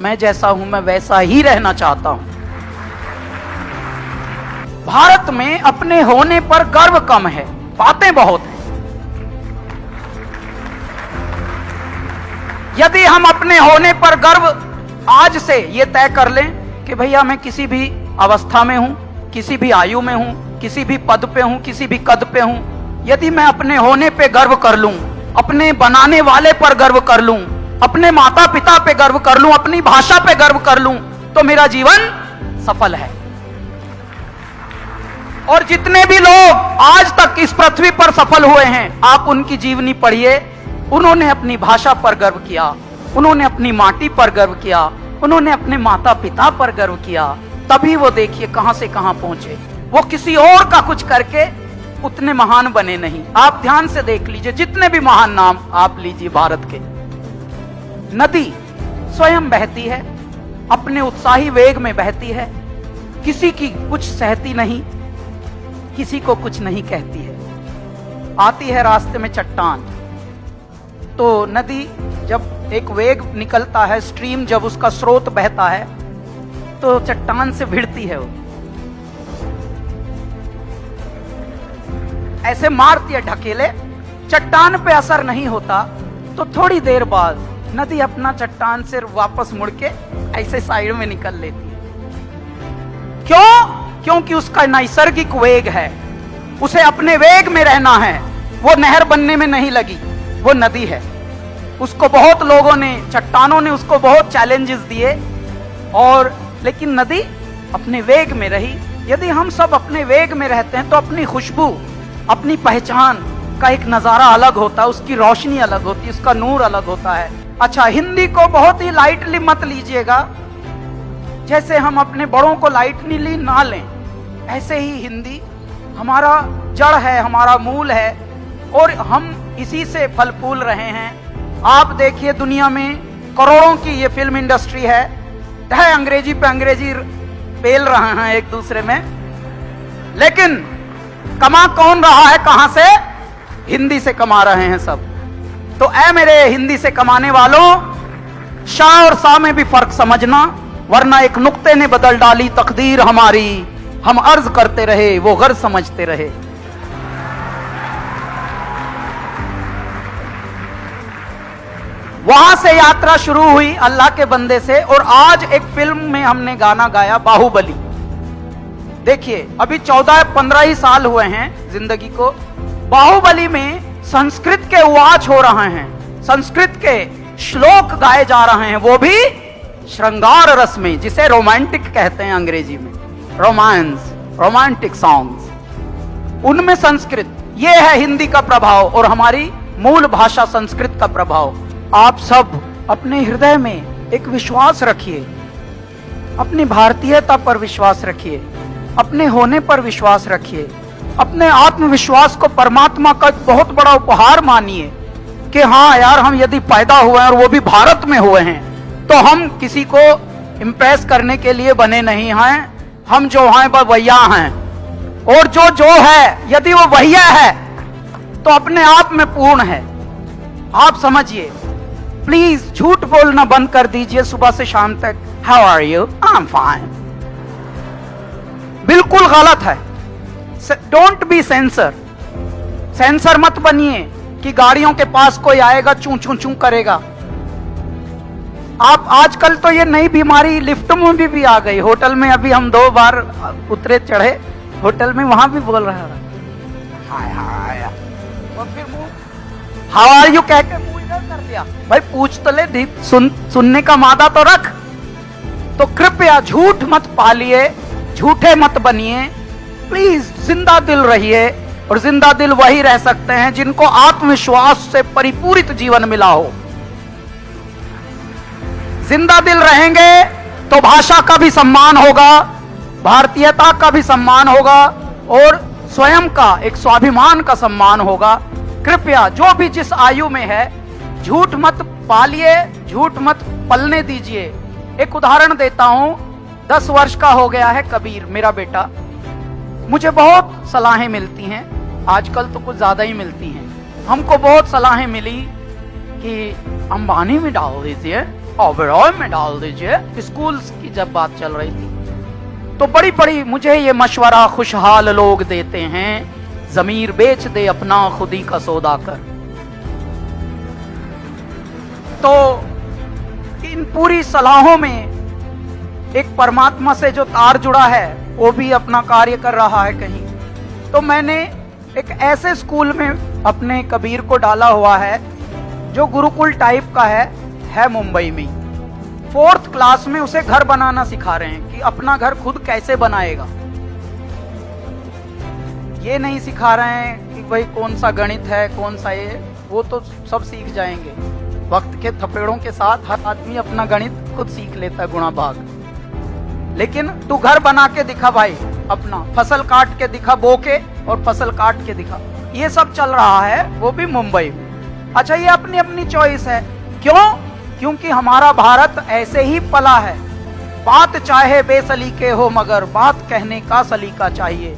मैं जैसा हूं मैं वैसा ही रहना चाहता हूं। भारत में अपने होने पर गर्व कम है, बातें बहुत हैं। यदि हम अपने होने पर गर्व आज से ये तय कर लें कि भैया मैं किसी भी अवस्था में हूं, किसी भी आयु में हूं, किसी भी पद पे हूं, किसी भी कद पे हूं, यदि मैं अपने होने पे गर्व कर लूं, अपने बनाने वाले पर गर्व कर लूं, अपने माता पिता पे गर्व कर लूं, अपनी भाषा पे गर्व कर लूं, तो मेरा जीवन सफल है। और जितने भी लोग आज तक इस पृथ्वी पर सफल हुए हैं, आप उनकी जीवनी पढ़िए। उन्होंने अपनी भाषा पर गर्व किया, उन्होंने अपनी माटी पर गर्व किया, उन्होंने अपने माता पिता पर गर्व किया, तभी वो देखिए कहां से कहां पहुंचे। वो किसी और का कुछ करके उतने महान बने नहीं। आप ध्यान से देख लीजिए, जितने भी महान नाम आप लीजिए भारत के। नदी स्वयं बहती है, अपने उत्साही वेग में बहती है, किसी की कुछ सहती नहीं, किसी को कुछ नहीं कहती है। आती है रास्ते में चट्टान, तो नदी जब एक वेग निकलता है, स्ट्रीम जब उसका स्रोत बहता है, तो चट्टान से भिड़ती है, वो ऐसे मारती है ढकेले, चट्टान पे असर नहीं होता। तो थोड़ी देर बाद नदी अपना चट्टान से वापस मुड़ के ऐसे साइड में निकल लेती है। क्यों? क्योंकि उसका नैसर्गिक वेग है, उसे अपने वेग में रहना है। वो नहर बनने में नहीं लगी, वो नदी है। उसको बहुत लोगों ने, चट्टानों ने उसको बहुत चैलेंजेस दिए, और लेकिन नदी अपने वेग में रही। यदि हम सब अपने वेग में रहते हैं तो अपनी खुशबू, अपनी पहचान का एक नजारा अलग होता है, उसकी रोशनी अलग होती है, उसका नूर अलग होता है। अच्छा, हिंदी को बहुत ही लाइटली मत लीजिएगा। जैसे हम अपने बड़ों को लाइटली ना लें, ऐसे ही हिंदी हमारा जड़ है, हमारा मूल है, और हम इसी से फल फूल रहे हैं। आप देखिए, दुनिया में करोड़ों की ये फिल्म इंडस्ट्री है, अंग्रेजी पे अंग्रेजी पेल रहे हैं एक दूसरे में, लेकिन कमा कौन रहा है? कहां से? हिंदी से कमा रहे हैं सब। तो ऐ मेरे हिंदी से कमाने वालों, शाह और सा में भी फर्क समझना, वरना एक नुक्ते ने बदल डाली तकदीर हमारी। हम अर्ज करते रहे, वो गर्ज समझते रहे। वहां से यात्रा शुरू हुई अल्लाह के बंदे से, और आज एक फिल्म में हमने गाना गाया, बाहुबली। देखिए, अभी 14-15 ही साल हुए हैं जिंदगी को। बाहुबली में संस्कृत के उवाच हो रहे हैं, संस्कृत के श्लोक गाए जा रहे हैं, वो भी श्रृंगार रस में, जिसे रोमांटिक कहते हैं अंग्रेजी में, रोमांस, रोमांटिक सॉन्ग्स, उनमें संस्कृत। ये है हिंदी का प्रभाव और हमारी मूल भाषा संस्कृत का प्रभाव। आप सब अपने हृदय में एक विश्वास रखिए, अपनी भारतीयता पर विश्वास रखिए, अपने होने पर विश्वास रखिए, अपने आत्मविश्वास को परमात्मा का एक बहुत बड़ा उपहार मानिए कि हाँ यार, हम यदि पैदा हुए हैं और वो भी भारत में हुए हैं, तो हम किसी को इम्प्रेस करने के लिए बने नहीं हैं। हम जो हैं वह वैया हैं, और जो है यदि वो वैया है तो अपने आप में पूर्ण है। आप समझिए, प्लीज झूठ बोलना बंद कर दीजिए सुबह से शाम तक। How are you? I am fine. बिल्कुल गलत है। Don't be sensor. सेंसर मत बनिए कि गाड़ियों के पास कोई आएगा चूं चूं चूं करेगा। आप आजकल तो ये नई बीमारी लिफ्ट में भी आ गई। होटल में अभी हम 2 बार उतरे चढ़े होटल में, वहां भी बोल रहा है हाय हाय, और फिर मुंह हाउ आर यू कह के मुंह इधर कर दिया। भाई पूछ तो ले, सुनने का मादा तो रख। तो कृपया झूठ मत पालिए, झूठे मत बनिए, प्लीज जिंदा दिल रहिए। और जिंदा दिल वही रह सकते हैं जिनको आत्मविश्वास से परिपूरित जीवन मिला हो। जिंदा दिल रहेंगे तो भाषा का भी सम्मान होगा, भारतीयता का भी सम्मान होगा, और स्वयं का एक स्वाभिमान का सम्मान होगा। कृपया जो भी जिस आयु में है, झूठ मत पालिए, झूठ मत पलने दीजिए। एक उदाहरण देता हूं, 10 वर्ष का हो गया है कबीर, मेरा बेटा। मुझे बहुत सलाहें मिलती हैं, आजकल तो कुछ ज्यादा ही मिलती हैं। हमको बहुत सलाहें मिली कि अंबानी में डाल दीजिए, ओबरॉय में डाल दीजिए। स्कूल्स की जब बात चल रही थी तो बड़ी बड़ी मुझे ये मशवरा खुशहाल लोग देते हैं, जमीर बेच दे अपना खुदी का सौदा कर। तो इन पूरी सलाहों में एक परमात्मा से जो तार जुड़ा है वो भी अपना कार्य कर रहा है कहीं। तो मैंने एक ऐसे स्कूल में अपने कबीर को डाला हुआ है जो गुरुकुल टाइप का है मुंबई में। 4th क्लास में उसे घर बनाना सिखा रहे हैं कि अपना घर खुद कैसे बनाएगा। ये नहीं सिखा रहे हैं कि भाई कौन सा गणित है कौन सा ये, वो तो सब सीख जाएंगे वक्त के थपेड़ों के साथ। हर आदमी अपना गणित खुद सीख लेता है गुणा भाग। लेकिन तू घर बना के दिखा भाई, अपना फसल काट के दिखा, बो के और फसल काट के दिखा। ये सब चल रहा है वो भी मुंबई में। अच्छा, ये अपनी अपनी चॉइस है। क्यों? क्योंकि हमारा भारत ऐसे ही पला है। बात चाहे बेसलीके हो मगर बात कहने का सलीका चाहिए।